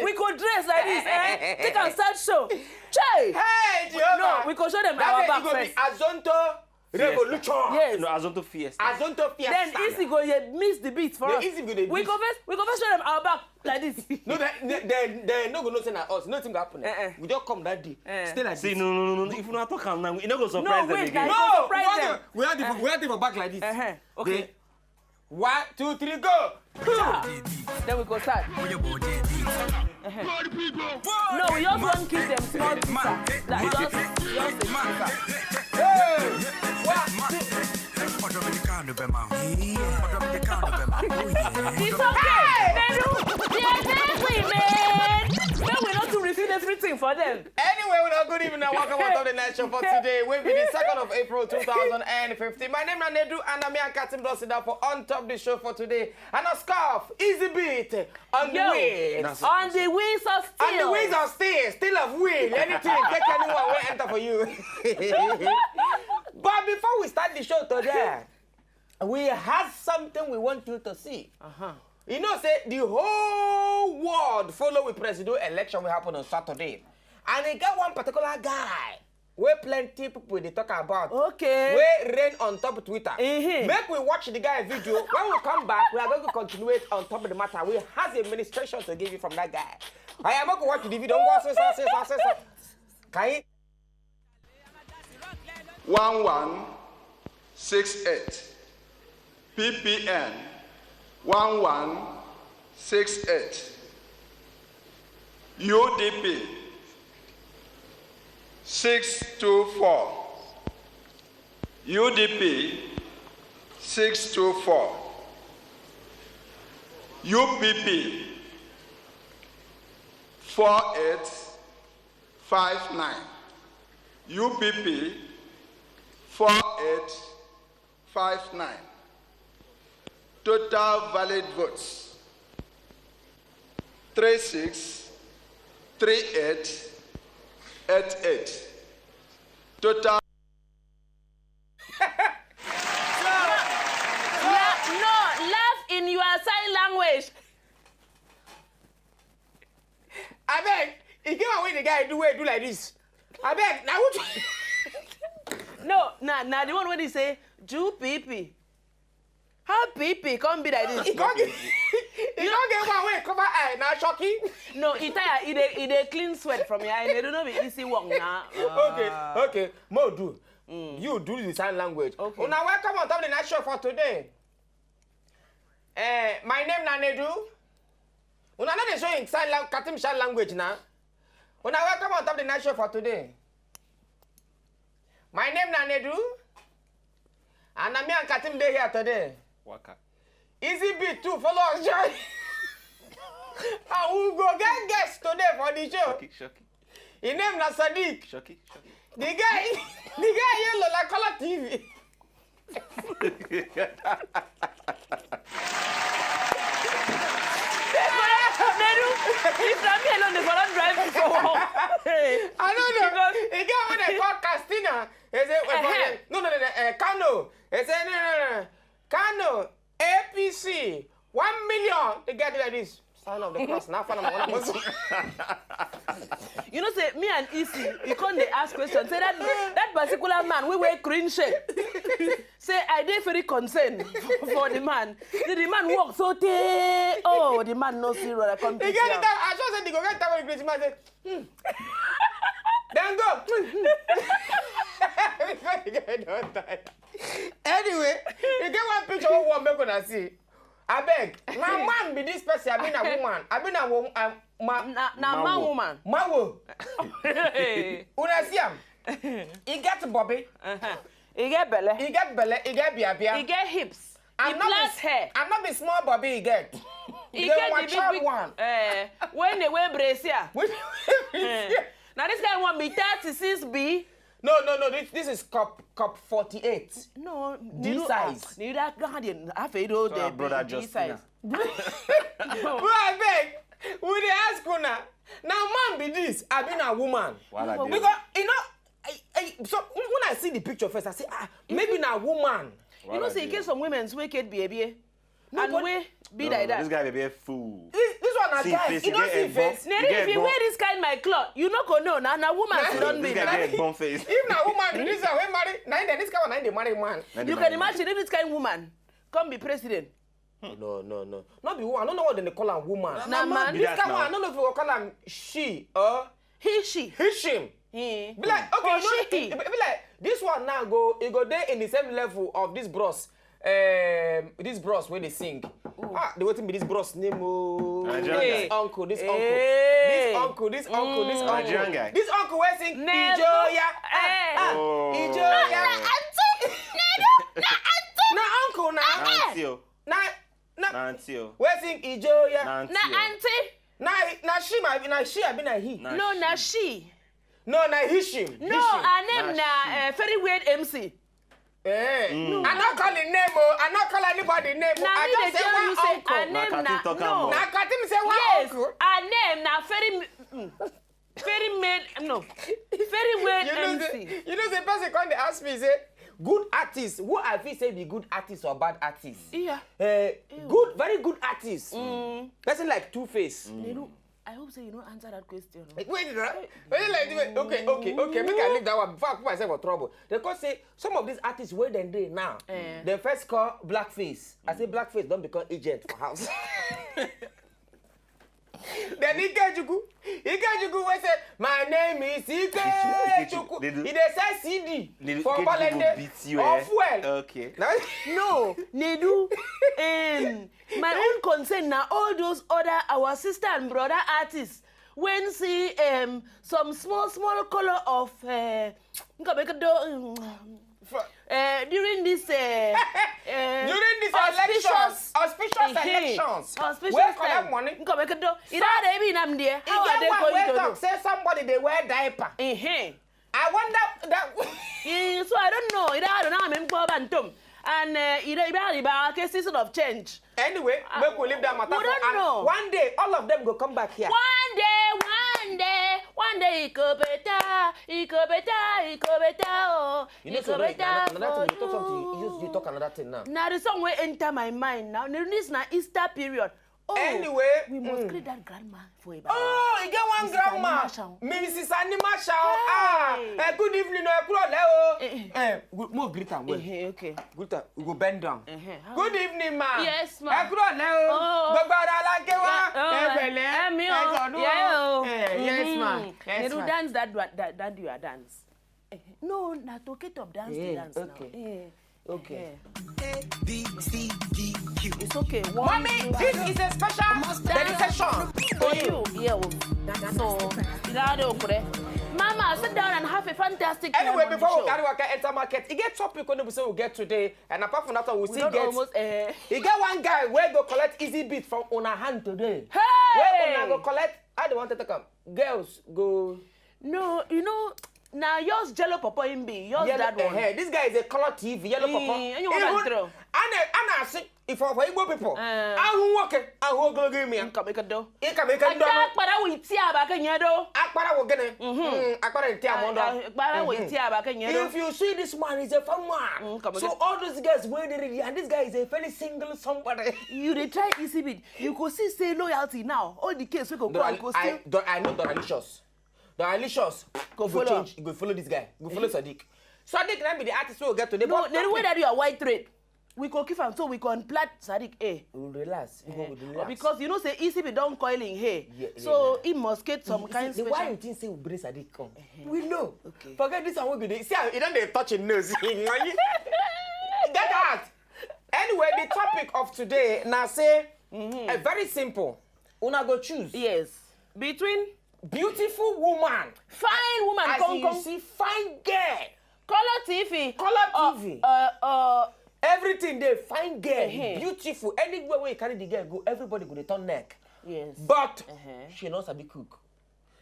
we could dress like this, eh? Take and start show. Chey! Hey, Jehovah! No, we could show them our back first. Azonto Revolution. Yes. No, Azonto Fiesta. Azonto Fiesta. Then Easy go miss the beat for us. We go first show them our back like this. No, they no go no send us. Nothing go happen. We just come that day. Stay like See, this. no. If you not talk now, you not go surprise them again. No, surprise them. We have to back like this. Okay. 1, 2, 3, go. Then we go start. No, we just want to keep them small pizza. Like just a pizza. Hey! It's okay. Exactly, man. Then we not to receive everything for them. Anyway, good evening and welcome to the night show for today. We'll be the 2nd of April 2015. My name is Nedu and I'm here Katim Dosida for On Top the show for today. And a scarf, easy beat, on the wheels. On the wheels of steel. On the wheels of steel, still of wheel. Anything, take anyone will enter for you. But before we start the show today, we have something we want you to see. You know, say the whole world follow with presidential election will happen on Saturday. And they got one particular guy where plenty people they talk about. Okay. Where rain on top of Twitter. Make we watch the guy video. When we come back, we are going to continue it on top of the matter. We have the administration to give you from that guy. I am going to watch the video. Don't go say. Can you? 1168 ppn 1168 UDP 624 UDP 624 UPP 4859 UPP 4859 total valid votes 363888 total No, laugh in your sign language. I beg, he came away the guy do like this. I beg, now what? No, nah, the one when they say, Jew pee. How pee come be like this? He can't get one way, cover eye, now shocking. No, it a clean sweat from your eye, they don't know the easy walk now. Okay, Mo do. You do the sign language. Okay. Oh, now welcome on top of the night show for today. My name Nanedu. Una not dey showing sign language now. Una welcome on top of the night show for today. My name Nanedu. And I'm here and Katim Day here today. Waka. Easy beat too, follow us, Joy. And we go get guests today for the show. Shocky. His name is Sadiq. Shocky. The guy yellow like color TV. If not me alone, they go on driving for home. I don't know. He got what they call Castina. He said, no, Kano. He said, no. Kano, APC, 1 million. They get it like this. Sign of the cross. Now, You know, say, me and Issy, you can't ask questions. Say that particular man, we wear green shirt. Say, I did very concerned for the man. The man walk so oh, the man no see what I come to. They get it down. I just said, they go get it down with the man. Say, Then go. Anyway, you get one picture of what we're gonna see. I beg. My man be this person. I been a woman. I been a woman. Man woman. Mawo. Una see him. He get Bobby. He get belly. He get belly. He get bia. He get hips. He plus hair. I'm not be small Bobby. He get. He get the big one. When they wear brassiere. Now this guy want me 36B. No. This is cup 48. No, this size. Need that guardian. I feel the brother this size. Bro, I beg. We dey ask una. Now man be this. I been a woman. Because you know, so when I see the picture first, I say maybe na woman. You know, say in case some women's wicked baby. And we be like that. This guy be a fool. This one a guy. You don't see face. If you wear this kind my cloth, you no go know. Now woman don't be. If na woman this one we marry, now this guy one the marry man. You can imagine if this kind woman come be president. No. Not be woman. I don't know what they call a woman. Nah, man. This guy one, I don't know if we call him she or he, she. him. He. Be like, okay, she. Be like, this one now it go there in the same level of this bros. This bros when they sing. They waiting be this bros name. This uncle. This uncle. Nigerian guy. This uncle will sing Ijoya. Ijoya. Na uncle na. Nantio. Where sing Ijoya? Na auntie. Na she I be na he. No, na she. No, na him. No, her name na very weird MC. I'm not calling name. I'm not calling anybody name. I just say one uncle. Her name na no. Na Katim say one Yes, uncle. her name na very male. No, very weird MC. You know the person come they ask me say good artist. Who I feel say be good artist or bad artist? Yeah. Good, very good artist. Person like Two-Face. I hope so you don't answer that question. Wait, okay. Make I leave that one before I put myself for trouble. They can say some of these artists where they now. They first call blackface. I say blackface don't become agent for house. Then Ikejuku will say, my name is Ikejuku. He say CD for Balende or fuel. Okay. No, Nedu. My own concern now, all those other our sister and brother artists when see some small color of during this auspicious elections, where collect money. Say somebody they wear diaper. I wonder that. So I don't know. And cases of change. Anyway, make we leave that matter. We don't know. One day, all of them go come back here. One day, it could better. Oh, you know, so you talk something. You talk another thing now. Now the song will enter my mind now. This is now Easter period. Oh, anyway, we must create that grandma for you. Oh, you get one grandma. Mrs. Anima Shaw. Good evening, more greeter. Okay. Greeter, we go bend down. Good evening, ma. Yes, ma. Yes, ma. They do dance that you are dance. No, not to get up dance to dance now. Okay. A, B, C, D, Q. It's okay. Mommy, this is a special dedication for you. Yeah. So, Mama, sit down and have a fantastic time. Anyway, before we enter market, you get topic on the we get today, and apart from that, we still get almost. You get one guy where go collect easy beat from on a hand today. Hey! Where go collect? I don't want to come. Girls go. No, you know. Now yours Jello Papa in B, yours yellow, that one. This guy is a color TV, Yellow Papa. And you want to throw? I see if I Igbo people. I who work it, I who go give me. Come make a do. It can make a do. Akpara we tia back in yedo. Akpara will get it. Akpara tia mondo. Akpara we tia back in yedo. If you see this man is a fun man. So all those guys where they ready, and this guy is a very single somebody. You they try easy bit. You could see say loyalty now. All the case we go call go still. I know Doralicious. Doralicious go change. Go follow this guy. Go follow Sadiq. Sadiq can be the artist we will get today. No, the way that you are white trade. We can keep him so we can plant Sadiq. We'll relax. Because you know say easy be done coiling hair. So it must get some kind of special. Why you think say we bring Sadiq come? We know. Okay. Forget this one we be see how he don't dey touch his nose. Get out. Anyway, the topic of today now say very simple. Una go choose. Yes. Between beautiful woman, fine woman, as you see, fine girl, color TV, everything they fine girl, beautiful. Anywhere where you carry the girl go, everybody go to turn neck. Yes. But she knows how to cook.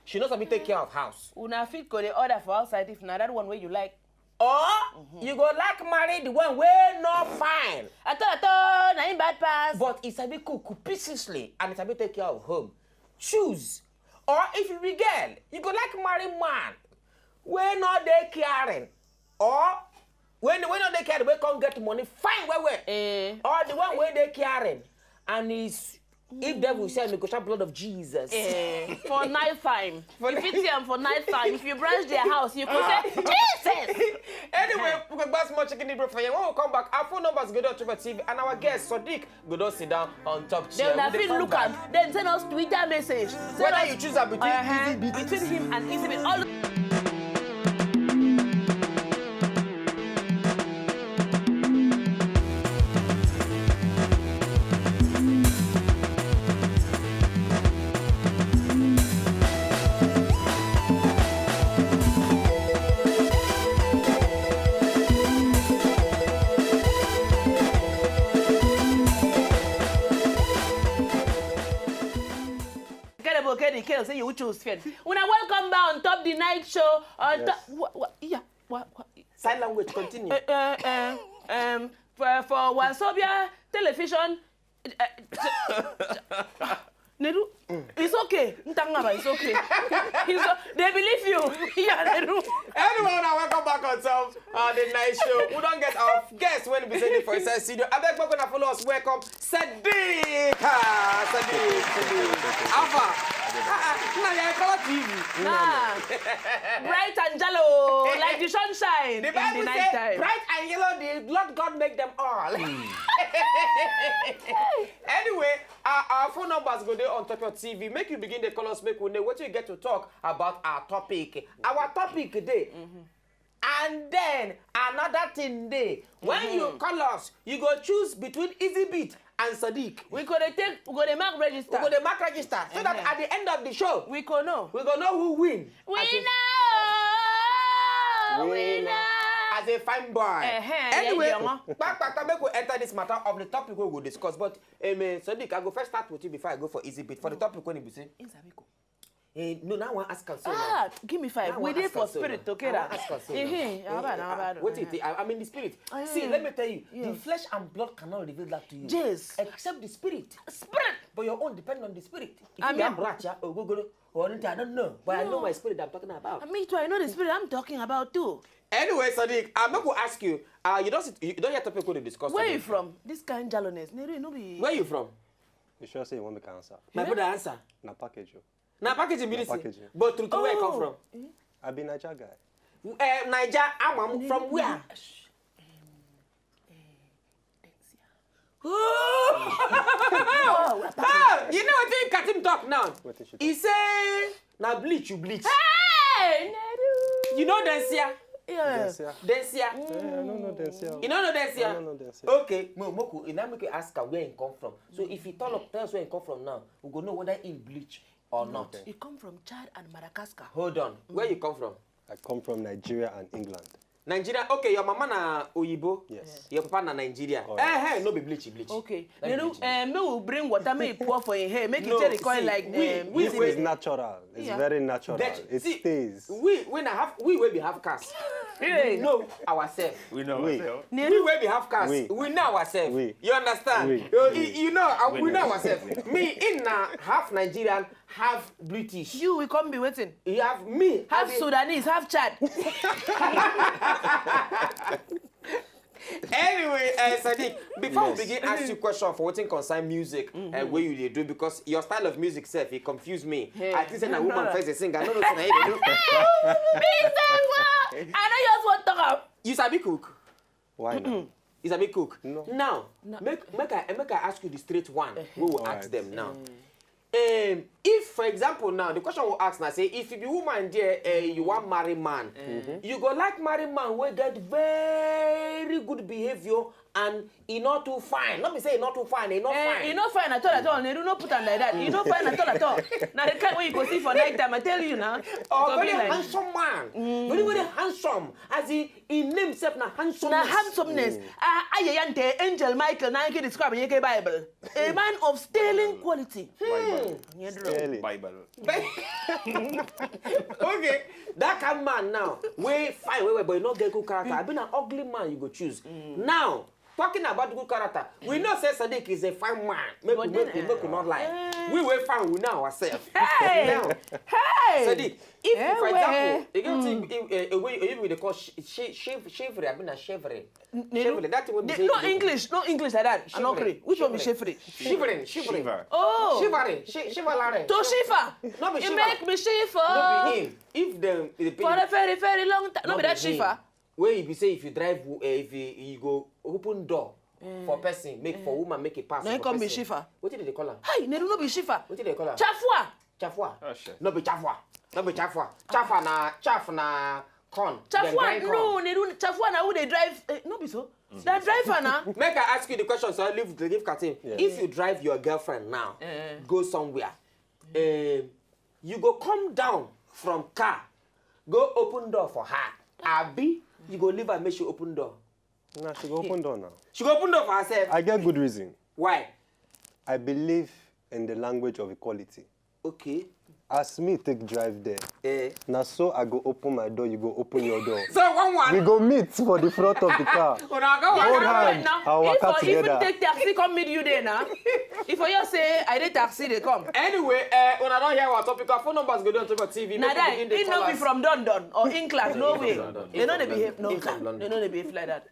She knows how to take care of house. Una fit go the order for outside if not that one where you like. Or you go like marry the one where not fine. I thought, naim bad pass. But it's a bit cook precisely and it's a bit take care of home. Choose. Or if you be girl, you go like marry man. Where not they caring. Or when not they caring, we can't get money, fine where. Or the one where they caring. And he's If devil say me go shout blood of Jesus. For night time. If it's here for night time, if you branch their house, you could say, Jesus! Anyway, we can buy small chicken in for you. When we come back, our phone numbers go to Ontop TV and our guest Sadiq go to sit down on top chair. They'll have to look at, then send us Twitter message. Whether you choose between easy beat. Between him and easy beat. All say you choose fair. When I welcome back on top the night show, Sign language continue. For Wazobia television. Neru, it's okay. It's okay. They believe you. Yeah, Neru. Everyone, welcome back on top the night show. We don't get our guests when we say for inside studio. I beg you to follow us. Welcome, Sadiq. Sadiq. Alpha. Nah. Bright and yellow, like the sunshine The in Bible the night says, time. bright and yellow, the Lord God make them all. Anyway, our phone numbers go there on Ontop TV. Make you begin the call us, make we know what you get to talk about our topic. Our topic today. And then another thing there. When you call us, you go choose between Easy Beat and Sadiq. We go to mark register. We go to mark register. So that at the end of the show, We go know. we go know who win. We know. As a fine boy. Anyway, yeah. back make we enter this matter of the topic we will discuss. But Sadiq, I go first start with you before I go for Easy Beat. For the topic when you be saying. No, now I want to ask you. Give me 5. We did for spirit, okay? What is it? I'm in the spirit. See, let me tell you, the flesh and blood cannot reveal that to you. Yes. Except the spirit. Spirit. But your own depend on the spirit. If Amen. you have racha or go I don't know. But I know my spirit I'm talking about. Me too, I know the spirit I'm talking about too. Anyway, Sadiq, I'm not going to ask you. You don't have topic to discuss. Where you from? This kind of jallowness. Where you from? You sure say you want me to answer? My brother answer. Na package. Now packaging ministry. packaging. But through where I come from? I be Niger guy. Niger, I'm from where? You know what they cut him talk now? He say, now bleach, you bleach. Hey, Neru. You know Densia? Yeah. Densia. I don't know Densia. You don't know Densia? I don't know Densia. Okay, Moku, now make you ask her where he come from. So if he tell us where he come from now, we go know whether he bleach or not. You come from Chad and Madagascar. Hold on. Where you come from? I come from Nigeria and England. Nigeria. Okay, your mama na Oyibo. Yes. Your papa na Nigeria. Right. No be bleach. Okay. Like Me will bring water, me pour for your hair, make No, it cherry coin see, like This is natural. It's Yeah. very natural. It See, stays. we will have cars. We know ourselves. Wait. We will be have cars. Oui. We know ourselves. Oui. You understand? Oui. You know, we know ourselves. Me in half Nigerian, half British. You will come be waiting. You have me. Half Sudanese, half Chad. Anyway, Sadiq, before we begin, ask you a question for what concern music and what you do, because your style of music self, it confused me. I think a woman first a singer. I know what you do. I know you also want to talk about. You sabi cook? Why not? You sabi cook? No. Now, make I ask you the straight one. We will ask Alright. them now. If, for example, now the question we'll ask now, say if you be woman there, you want marry man, you go like marry man where get very good behavior and he not too fine. Let me say he not too fine, he not fine. You not fine at all. They do not put on like that. You not fine at all. Now the kind where you go see for night time, I tell you now. Oh, very handsome man. Very handsome. As he name himself na handsomeness. Now handsomeness. Ayayante Angel Michael now you can describe in the Bible. A man of sterling quality. Really? Bible. Okay, that kind man now, way fine, but you not get good character. I been an ugly man you go choose. Now, talking about good character, we know say Sadiq is a fine man. Make we not lie. We will find we know ourselves. Hey, Now, hey. Sadiq, if for example, if we call Chivalry, I mean a Chivalry. Chivalry, that would be No English like that. I'm not crazy. Which one be Chivalry? Chivalry. Oh. Chivalry. To shiver. No be It shiver. make me shiver. No be him. If the For a very, very long time. No be that shiver. Where you say if you drive, if you go open door for person, make for woman make a pass. No, it for can't be person. shiver. What did they call her? Hey, Neru no be shiver. What did they call her? Chafua. Chafua. Oh, shit. No be chafua. No be chafua. Chaff na corn. Them Chafua, grind corn. no, Neru, Chafua na who they drive. No be so. That driver na. Make I ask you the question, so I leave Katim. Yeah. If you drive your girlfriend now, go somewhere, you go come down from car, go open door for her. Abi, you go leave her make she open door. Nah, she go open door now. She go open door for herself. I get good reason. Why? I believe in the language of equality. Okay. As me take drive there, now so I go open my door, you go open your door. So one. We go meet for the front of the car. Hold hand, our waka If you together. take taxi, come meet you there now. If you say, I did taxi, they come. Anyway, when I don't hear what topic, our phone numbers go down to TV. Now that, it no be from London or England, no way. They know they behave, no, London. they know they behave like that.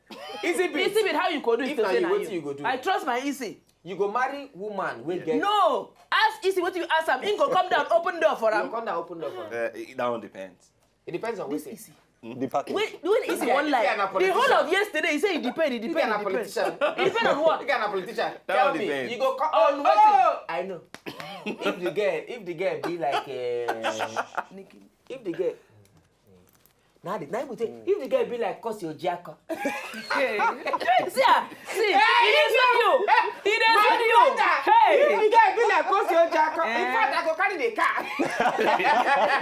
Easy bit. Easy bit how you could do it If to na say you, na wetin you go do? I trust my easy. You go marry woman, we get. No, ask easy what you ask him. He go come down, open door for You him. come down, open door for her. That one depends. It depends on what Easy. The package. When easy Yeah, one you lie, are not the whole politician. of yesterday he say it depend, it You depend, are it a depend. politician. It depend on what? You are a politician. That Tell one me, depends. you go come On on. what Oh, I know. if the girl be like, if the girl. Now we say, if the girl be like, cause your jacker. See, he didn't see you. He didn't see you. If Hey. the girl be like, cause your jacker. In fact, I go carry the car.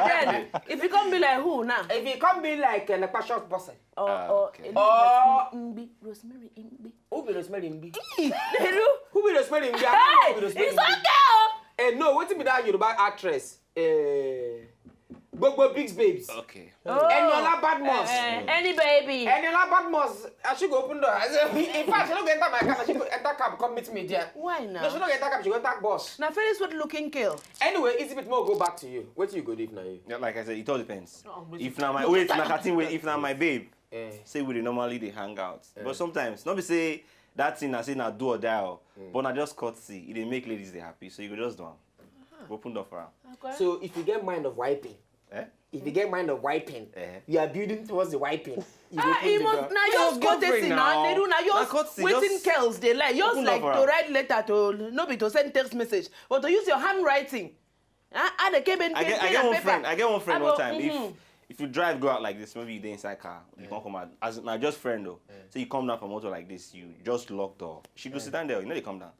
Then, if you come be like who now? If he come be like a passion person. Or okay. Elizabeth Mbi, Rosemary Mbi. Who be the smelling be? Neru. Who be the smelling be? Hey, Who be the it's smelling okay. be? No, what be that Yoruba actress? Gbogbo Big's Babes. Okay. Eniola Badmus. Any baby. Eniola Badmus. I should go open door. In fact, she don't enter my car. She go enter cab. Come meet me there. Why No, now? she don't enter cab. She go enter bus. Now, very sweet looking girl. Anyway, it's a bit more. Go back to you. What do you go do now? You? Yeah, like I said, it all depends. Oh, If now my if now my babe, say we dey normally they hang out. But sometimes, not be say that thing I say na do or die, but na just courtesy. It dey make ladies they happy, so you go just do am. Open door for her. Okay. So if you get mind of wiping, if you get mind of wiping, you are building towards the wiping. You go He open the must door. now Just yours go for it courtesy now. now. They do now Na yours courtesy, waiting just girls they like. Yours open like up for to her. write letter to no be to send text message, but to use your handwriting. And the cable I get one friend. I get one friend one time. Mhm. If you drive go out like this, maybe you dey inside car, you can't come out. As now just friend though. So you come down from motor like this, you just lock door. She go sit down there. You know they come down.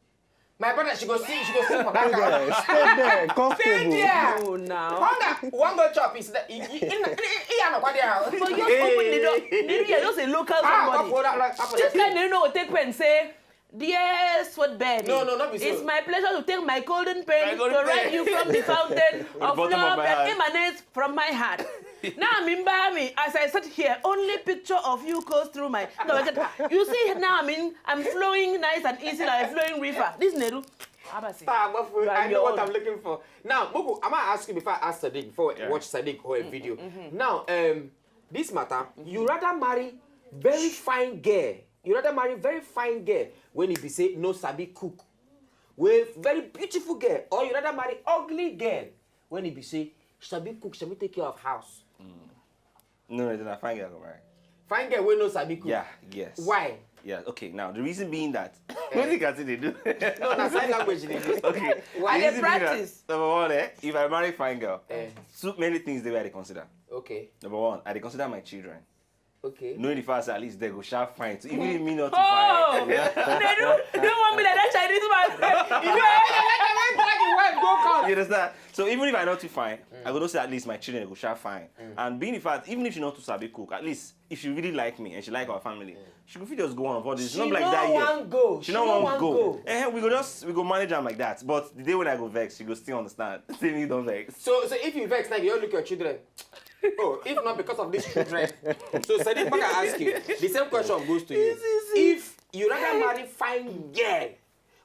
My brother, she go see for that car. Yeah, stay there, comfortable. Yeah. Oh now. Hunger, one go chop is that. He no kwa there. But just open the door. They just a local somebody. This guy they know take pen say, dear sweat baby. No, not be so. It's my pleasure to take my golden pen My golden to write pen. you from the fountain of bottom of love my that heart. emanates from my heart. Now I'm in me as I sit here, only picture of you goes through my. No, you see now I'm flowing nice and easy like a flowing river. This Neru. Abasi. I know what I'm looking for. Now, Moku, I might ask you before I ask Sadiq, before I watch Sadiq or a video. Now, this matter, you rather marry very fine girl. You rather marry very fine girl when you be say no sabi cook. With very beautiful girl, or you rather marry ugly girl when you be say sabi cook, sabi take care of house. No, then I find girl right. Fine girl when no sabi cook. Yeah. Yes. Why? Yeah. Okay. Now the reason being that what you can see they do. No, that's sign language. Okay. Why The they reason being that, practice? number one, if I marry fine girl, so many things they were to consider. Okay. Number one, I dey consider my children. Okay. Knowing the fact that at least they go sharp fine. So even if me not to Oh, fine. they don't want me like that Chinese man. You understand? So even if I not too fine, I go to say at least my children go sharp fine. And being the fact, even if she not too sabi cook, at least if she really like me and she like our family, she could just go on about this. It's not like that yet. She don't want to go. We go manage them like that. But the day when I go vex, she go still understand. Still me don't vex. So if you vex, like you don't look at your children. Oh, if not because of these children. So Sadiq, I ask you, the same question goes to you. If You rather marry fine girl,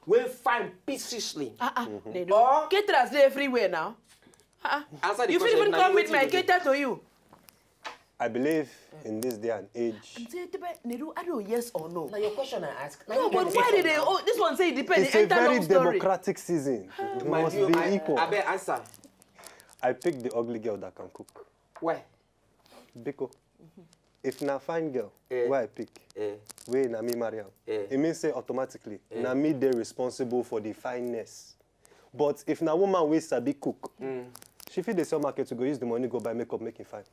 we find peacefully. Or caterers dey everywhere now. Answer the You question. fit even Now, come you meet my wetin you cater to you. I believe in this day and age, Nedu, I don't yes or no. Now your question I ask. No, but why did they? Oh, this one say it depends. it's a Enter very long story. democratic season. It My must view, be I equal. bet answer. I pick the ugly girl that can cook. Why? Biko. If na fine girl, Eh. where I pick, Eh. where na me marry am. Eh. It means say automatically, na me dey responsible for the fineness. But if na woman wey sabi cook, she fit dey sell market to go use the money go buy makeup make it fine.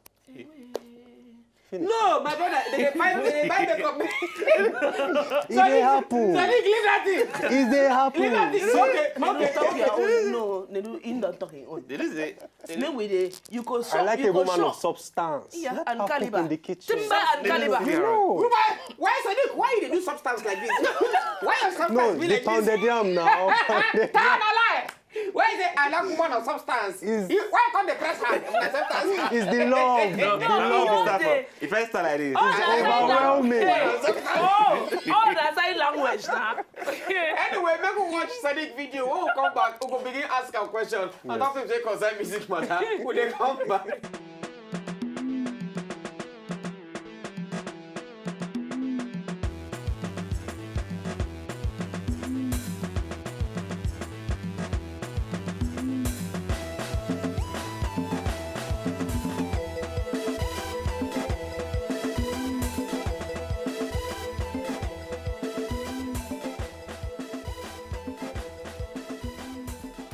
Finish. No, my brother, they buy makeup. It dey happen. Sadiq, leave that thing. It dey happen. Leave that thing. Okay, Nedu, talk your own. No, Nedu, in don't talk your own. Did you say? Make we dey. You go shop. I like you a go woman shop. of substance. Yeah, Let and her cook caliber. in the kitchen. Timber and caliber. No, Why Sadiq? Why you dey do substance like this? Why your substance no, be the like pounded this? yam now. Pounded Tell yam. a lie. Why is it I like woman of substance? Is- Why can't they press hand on the substance? It's the love. No, The no, love. start from. If I start like this, Oh, that's overwhelming. Oh, that's sign language now. Anyway, make we watch Sadiq video. When we come back, we will begin ask our question. And after we say concern music matter, we dey come back.